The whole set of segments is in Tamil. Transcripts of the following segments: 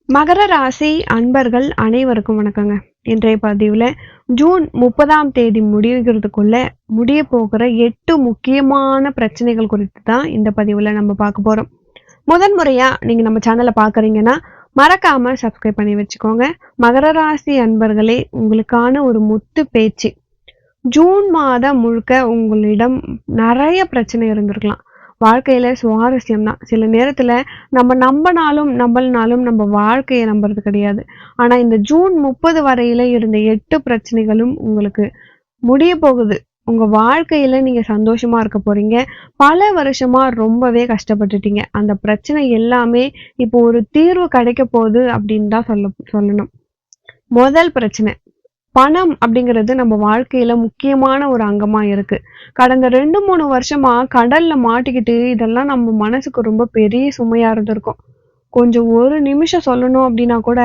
மகர ராசி அன்பர்கள் அனைவருக்கும் வணக்கங்க. இன்றைய பதிவுல ஜூன் 30ஆம் தேதி முடிகிறதுக்குள்ள முடிய போகிற 8 முக்கியமான பிரச்சனைகள் குறித்து தான் இந்த பதிவுல நம்ம பார்க்க போறோம். முதன் முறையா நீங்க நம்ம சேனலை பார்க்குறீங்கன்னா மறக்காம சப்ஸ்கிரைப் பண்ணி வச்சுக்கோங்க. மகர ராசி அன்பர்களே, உங்களுக்கான ஒரு முத்து பேச்சு. ஜூன் மாதம் முழுக்க உங்களிடம் நிறைய பிரச்சனை இருந்திருக்கலாம். வாழ்க்கையில சுவாரஸ்யம் தான். சில நேரத்துல நம்ம நம்பலனாலும் நம்ம வாழ்க்கையை நம்புறது கிடையாது. ஆனா இந்த ஜூன் 30 வரையில இருந்த 8 பிரச்சனைகளும் உங்களுக்கு முடிய போகுது. உங்க வாழ்க்கையில நீங்க சந்தோஷமா இருக்க போறீங்க. பல வருஷமா ரொம்பவே கஷ்டப்பட்டுட்டீங்க. அந்த பிரச்சனை எல்லாமே இப்போ ஒரு தீர்வு கிடைக்க போகுது அப்படின்னு தான் சொல்லணும். முதல் பிரச்சனை, பணம் அப்படிங்கிறது நம்ம வாழ்க்கையில முக்கியமான ஒரு அங்கமா இருக்கு. கடந்த 2-3 வருஷமா கடல்ல மாட்டிக்கிட்டு இதெல்லாம் நம்ம மனசுக்கு ரொம்ப பெரிய சுமையா இருந்திருக்கும். கொஞ்சம் ஒரு நிமிஷம் சொல்லணும் அப்படின்னா கூட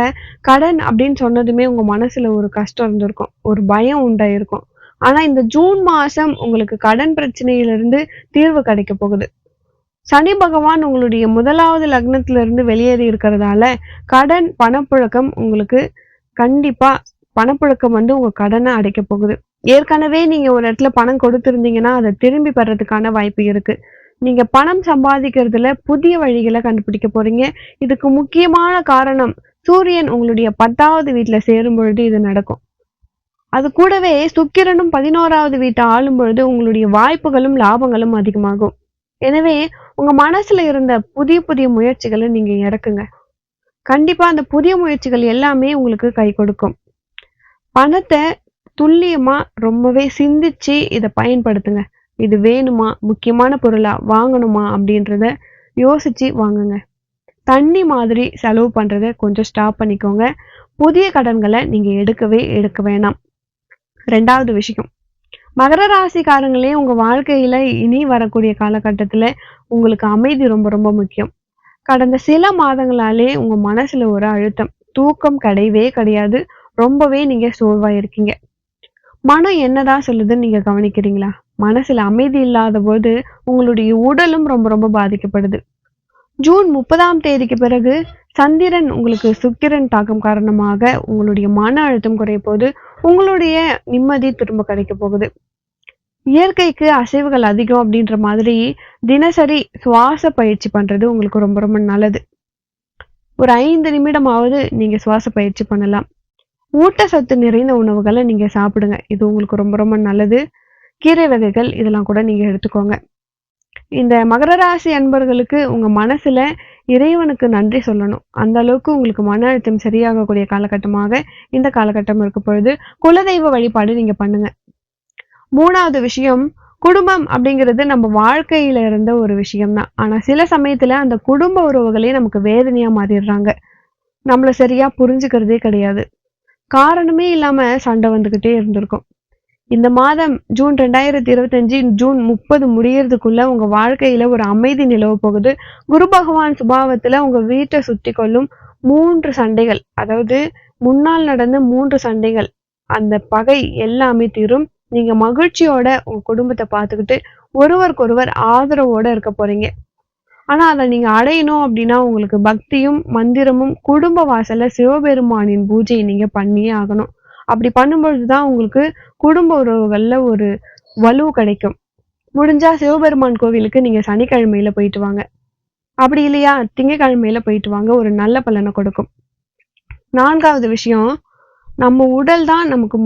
கடன் அப்படின்னு சொன்னதுமே உங்க மனசுல ஒரு கஷ்டம் இருந்திருக்கும். ஒரு பயம் உண்டாயிருக்கும். ஆனா இந்த ஜூன் மாசம் உங்களுக்கு கடன் பிரச்சனையிலிருந்து தீர்வு கிடைக்க போகுது. சனி பகவான் உங்களுடைய முதலாவது லக்னத்துல இருந்து வெளியேறி இருக்கிறதால கடன் பணப்புழக்கம் உங்களுக்கு கண்டிப்பா பணப்புழக்கம் உங்க கடனை அடைக்க போகுது. ஏற்கனவே நீங்க ஒரு இடத்துல பணம் கொடுத்திருந்தீங்கன்னா அதை திரும்பி பெறதுக்கான வாய்ப்பு இருக்கு. நீங்க பணம் சம்பாதிக்கிறதுல புதிய வழிகளை கண்டுபிடிக்க போறீங்க. இதுக்கு முக்கியமான காரணம், சூரியன் உங்களுடைய 10வது வீட்டுல சேரும் பொழுது இது நடக்கும். அது கூடவே சுக்கிரனும் 11வது வீட்டை ஆளும் பொழுது உங்களுடைய வாய்ப்புகளும் லாபங்களும் அதிகமாகும். எனவே உங்க மனசுல இருந்த புதிய புதிய முயற்சிகளை நீங்க இறக்குங்க. கண்டிப்பா அந்த புதிய முயற்சிகள் எல்லாமே உங்களுக்கு கை கொடுக்கும். பணத்தை துல்லியமா ரொம்பவே சிந்திச்சு இதை பயன்படுத்துங்க. இது வேணுமா, முக்கியமான பொருளா, வாங்கணுமா அப்படின்றத யோசிச்சு வாங்குங்க. தண்ணி மாதிரி செலவு பண்றத கொஞ்சம் ஸ்டாப் பண்ணிக்கோங்க. புதிய கடன்களை நீங்க எடுக்க வேணாம். 2வது விஷயம், மகர ராசிக்காரங்களே, உங்க வாழ்க்கையில இனி வரக்கூடிய காலகட்டத்துல உங்களுக்கு அமைதி ரொம்ப ரொம்ப முக்கியம். கடந்த சில மாதங்களாலே உங்க மனசுல ஒரு அழுத்தம், தூக்கம் கிடையவே கிடையாது. ரொம்பவே நீங்க சோர்வா இருக்கீங்க. மனம் என்னதான் சொல்லுதுன்னு நீங்க கவனிக்கிறீங்களா? மனசுல அமைதி இல்லாத போது உங்களுடைய உடலும் ரொம்ப ரொம்ப பாதிக்கப்படுது. ஜூன் 30ஆம் தேதிக்கு பிறகு சந்திரன் உங்களுக்கு சுக்கிரன் தாக்கம் காரணமாக உங்களுடைய மன அழுத்தம் குறைய போது, உங்களுடைய நிம்மதி திரும்ப கிடைக்க போகுது. இயற்கைக்கு அசைவுகள் அதிகம் அப்படின்ற மாதிரி தினசரி சுவாச பயிற்சி பண்றது உங்களுக்கு ரொம்ப ரொம்ப நல்லது. ஒரு 5 நிமிடமாவது நீங்க சுவாச பயிற்சி பண்ணலாம். ஊட்டச்சத்து நிறைந்த உணவுகளை நீங்க சாப்பிடுங்க. இது உங்களுக்கு ரொம்ப ரொம்ப நல்லது. கீரை வகைகள் இதெல்லாம் கூட நீங்க எடுத்துக்கோங்க. இந்த மகர ராசி அன்பர்களுக்கு உங்க மனசுல இறைவனுக்கு நன்றி சொல்லணும். அந்த அளவுக்கு உங்களுக்கு மன அழுத்தம் சரியாகக்கூடிய காலகட்டமாக இந்த காலகட்டம் இருக்க பொழுது குலதெய்வ வழிபாடு நீங்க பண்ணுங்க. 3வது விஷயம், குடும்பம் அப்படிங்கிறது நம்ம வாழ்க்கையில இருந்த ஒரு விஷயம் தான். ஆனா சில சமயத்துல அந்த குடும்ப உறவுகளே நமக்கு வேதனையா மாறிடுறாங்க. நம்மள சரியா புரிஞ்சுக்கிறதே கிடையாது. காரணமே இல்லாம சண்டை வந்துகிட்டே இருந்திருக்கும். இந்த மாதம் ஜூன் 2025 ஜூன் 30 முடியறதுக்குள்ள உங்க வாழ்க்கையில ஒரு அமைதி நிலவ போகுது. குரு பகவான் சுபாவத்துல உங்க வீட்டை சுத்தி கொள்ளும் 3 சண்டைகள், அதாவது முன்னால் நடந்த 3 சண்டைகள், அந்த பகை எல்லாமே தீரும். நீங்க மகிழ்ச்சியோட உங்க குடும்பத்தை பார்த்துக்கிட்டு ஒருவருக்கொருவர் ஆதரவோட இருக்க போறீங்க. ஆனா அதை நீங்க அடையணும் அப்படின்னா உங்களுக்கு பக்தியும் மந்திரமும் குடும்ப வாசல்ல சிவபெருமானின் பூஜையை நீங்க பண்ணியே ஆகணும். அப்படி பண்ணும்பொழுதுதான் உங்களுக்கு குடும்ப உறவுகள்ல ஒரு வலு கிடைக்கும். முடிஞ்சா சிவபெருமான் கோவிலுக்கு நீங்க சனிக்கிழமையில போயிட்டு வாங்க. அப்படி இல்லையா திங்கட்கிழமையில போயிட்டு வாங்க. ஒரு நல்ல பலனை கொடுக்கும். 4வது விஷயம், நம்ம உடல் தான் நமக்கு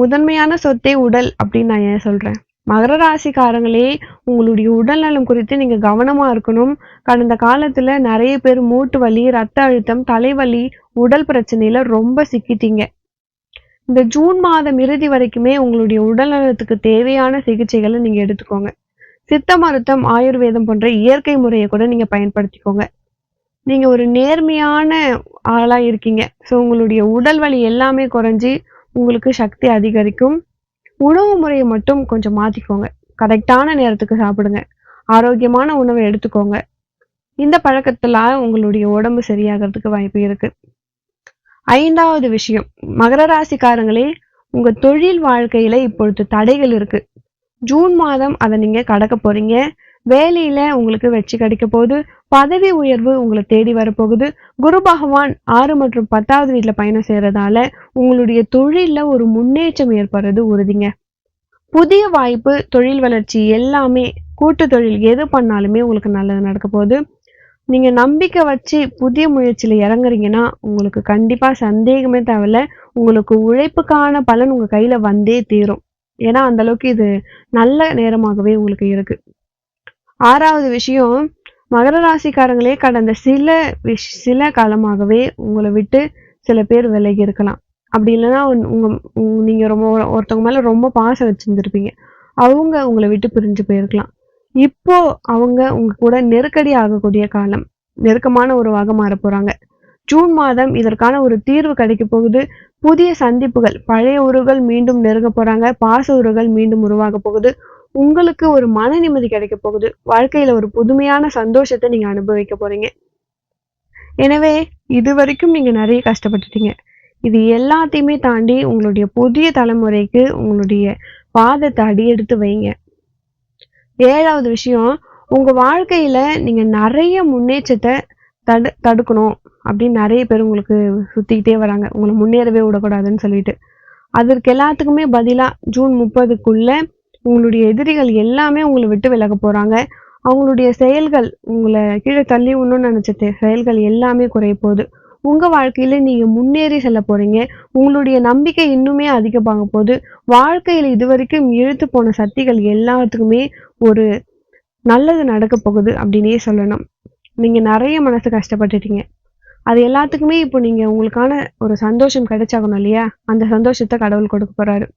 முதன்மையான சொத்தே உடல் அப்படின்னு நான் ஏன் சொல்றேன். மகர ராசிக்காரங்களே, உங்களுடைய உடல் நலம் குறித்து நீங்க கவனமா இருக்கணும். கடந்த காலத்துல நிறைய பேர் மூட்டு வலி, ரத்த அழுத்தம், தலைவலி, உடல் பிரச்சனையில ரொம்ப சிக்கிட்டீங்க. இந்த ஜூன் மாதம் இறுதி வரைக்குமே உங்களுடைய உடல் நலத்துக்கு தேவையான சிகிச்சைகளை நீங்க எடுத்துக்கோங்க. சித்த மருத்துவம், ஆயுர்வேதம் போன்ற இயற்கை முறையை கூட நீங்க பயன்படுத்திக்கோங்க. நீங்க ஒரு நேர்மையான ஆளா இருக்கீங்க. ஸோ உங்களுடைய உடல் வலி எல்லாமே குறைஞ்சி உங்களுக்கு சக்தி அதிகரிக்கும். உணவு முறையை மட்டும் கொஞ்சம் மாத்திக்கோங்க. கரெக்டான நேரத்துக்கு சாப்பிடுங்க. ஆரோக்கியமான உணவை எடுத்துக்கோங்க. இந்த பழக்கத்துல உங்களுடைய உடம்பு சரியாகிறதுக்கு வாய்ப்பு இருக்கு. 5வது விஷயம், மகர ராசிக்காரங்களே, உங்க தொழில் வாழ்க்கையில இப்பொழுது தடைகள் இருக்கு. ஜூன் மாதம் அதை நீங்க கடக்க போறீங்க. வேலையில உங்களுக்கு வெற்றி கிடைக்க போகுது. பதவி உயர்வு உங்களை தேடி வரப்போகுது. குரு பகவான் 6 மற்றும் 10வது வீட்ல பயணம் செய்யறதால உங்களுடைய தொழில்ல ஒரு முன்னேற்றம் ஏற்படுறது உறுதிங்க. புதிய வாய்ப்பு, தொழில் வளர்ச்சி எல்லாமே கூட்டு தொழில் எது பண்ணாலுமே உங்களுக்கு நல்லது நடக்க போகுது. நீங்க நம்பிக்கை வச்சு புதிய முயற்சியில இறங்குறீங்கன்னா, உங்களுக்கு கண்டிப்பா சந்தேகமே தேவையில்ல. உங்களுக்கு உழைப்புக்கான பலன் உங்க கையில வந்தே தீரும். ஏன்னா, அந்த அளவுக்கு இது நல்ல நேரமாகவே உங்களுக்கு இருக்கு. 6வது விஷயம், மகர ராசிக்காரங்களே கடந்த சில காலமாகவே உங்கள விட்டு சில பேர் விலகி இருக்கலாம். அப்படி இல்லன்னா உங்க நீங்க ரொம்ப ஒருத்தவங்க மேல ரொம்ப பாசம் வச்சிருந்திருப்பீங்க. அவங்க உங்கள விட்டு பிரிஞ்சு போயிருக்கலாம். இப்போ அவங்க உங்க கூட நெருக்கடி ஆகக்கூடிய காலம். நெருக்கமான உறவாக மாறப்போறாங்க. ஜூன் மாதம் இதற்கான ஒரு தீர்வு கிடைக்க போகுது. புதிய சந்திப்புகள், பழைய உறவுகள் மீண்டும் நெருங்க போறாங்க. பாச உறவுகள் மீண்டும் உருவாக போகுது. உங்களுக்கு ஒரு மன நிம்மதி கிடைக்க போகுது. வாழ்க்கையில ஒரு புதுமையான சந்தோஷத்தை நீங்க அனுபவிக்க போறீங்க. எனவே இதுவரைக்கும் நீங்க நிறைய கஷ்டப்பட்டுட்டீங்க. இது எல்லாத்தையுமே தாண்டி உங்களுடைய புதிய தலைமுறைக்கு உங்களுடைய பாதத்தை அடியெடுத்து வைங்க. 7வது விஷயம், உங்க வாழ்க்கையில நீங்க நிறைய முன்னேற்றத்தை தடுக்கணும் அப்படின்னு நிறைய பேர் உங்களுக்கு சுத்திக்கிட்டே வராங்க. உங்களை முன்னேறவே விடக்கூடாதுன்னு சொல்லிட்டு. அதற்கு எல்லாத்துக்குமே பதிலா ஜூன் 30க்குள்ள உங்களுடைய எதிரிகள் எல்லாமே உங்களை விட்டு விலக போறாங்க. அவங்களுடைய செயல்கள் உங்களை கீழே தள்ளி விடணும்னு நினைச்ச செயல்கள் எல்லாமே குறைய போகுது. உங்க வாழ்க்கையில நீங்க முன்னேறி செல்ல போறீங்க. உங்களுடைய நம்பிக்கை இன்னுமே அதிகமாக போகுது. வாழ்க்கையில இதுவரைக்கும் இழுத்து போன சக்திகள் எல்லாத்துக்குமே ஒரு நல்லது நடக்க போகுது அப்படின்னே சொல்லணும். நீங்க நிறைய மனசு கஷ்டப்பட்டுட்டீங்க. அது எல்லாத்துக்குமே இப்போ நீங்க உங்களுக்கான ஒரு சந்தோஷம் கிடைச்சாகணும் இல்லையா? அந்த சந்தோஷத்தை கடவுள் கொடுக்க போறாரு.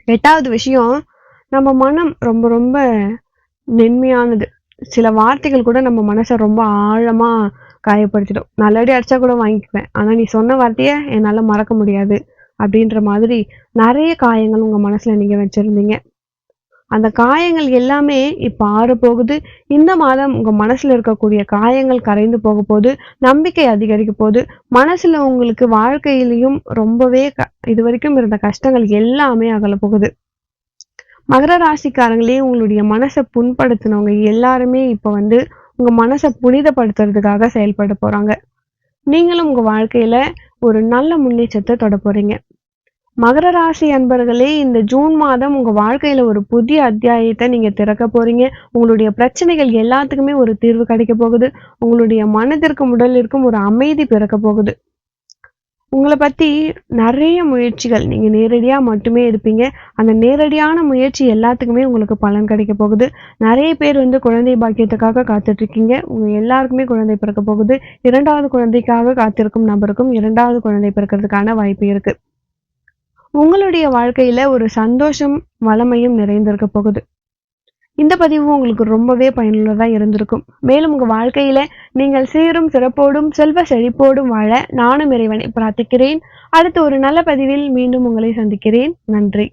8வது விஷயம், நம்ம மனம் ரொம்ப ரொம்ப மென்மையானது. சில வார்த்தைகள் கூட நம்ம மனச ரொம்ப ஆழமா காயப்படுத்திடும். நல்லபடியா அடிச்சா கூட வாங்கிக்குவேன். ஆனா நீ சொன்ன வார்த்தைய என்னால மறக்க முடியாது. அப்படின்ற மாதிரி நிறைய காயங்கள் உங்க மனசுல நீங்க வச்சிருந்தீங்க. அந்த காயங்கள் எல்லாமே இப்ப ஆறப்போகுது. இந்த மாதம் உங்க மனசுல இருக்கக்கூடிய காயங்கள் கரைந்து போக போகுது. நம்பிக்கை அதிகரிக்க போகுது. மனசுல உங்களுக்கு வாழ்க்கையிலயும் ரொம்பவே இதுவரைக்கும் இருந்த கஷ்டங்கள் எல்லாமே அகல போகுது. மகர ராசிக்காரங்களே உங்களுடைய மனசை புண்படுத்தினவங்க எல்லாருமே இப்ப உங்க மனசை புனிதப்படுத்துறதுக்காக செயல்பட போறாங்க. நீங்களும் உங்க வாழ்க்கையில ஒரு நல்ல முன்னேற்றத்தை தொட போறீங்க. மகர ராசி அன்பர்களே, இந்த ஜூன் மாதம் உங்க வாழ்க்கையில ஒரு புதிய அத்தியாயத்தை நீங்க திறக்க போறீங்க. உங்களுடைய பிரச்சனைகள் எல்லாத்துக்குமே ஒரு தீர்வு கிடைக்க போகுது. உங்களுடைய மனதிற்கும் உடலிற்கும் ஒரு அமைதி பிறக்க போகுது. உங்களை பத்தி நிறைய முயற்சிகள் நீங்க நேரடியா மட்டுமே எடுப்பீங்க. அந்த நேரடியான முயற்சி எல்லாத்துக்குமே உங்களுக்கு பலன் கிடைக்க போகுது. நிறைய பேர் குழந்தை பாக்கியத்துக்காக காத்துட்டு இருக்கீங்க. உங்க எல்லாருக்குமே குழந்தை பிறக்க போகுது. 2வது குழந்தைக்காக காத்திருக்கும் நபருக்கும் 2வது குழந்தை பிறக்கிறதுக்கான வாய்ப்பு இருக்கு. உங்களுடைய வாழ்க்கையில ஒரு சந்தோஷம், வளமையும் நிறைந்திருக்க போகுது. இந்த பதிவு உங்களுக்கு ரொம்பவே பயனுள்ளதா இருந்திருக்கும். மேலும் உங்க வாழ்க்கையில நீங்கள் சீரும் சிறப்போடும் செல்வ செழிப்போடும் வாழ நானும் இறைவனை பிரார்த்திக்கிறேன். அடுத்து ஒரு நல்ல பதிவில் மீண்டும் உங்களை சந்திக்கிறேன். நன்றி.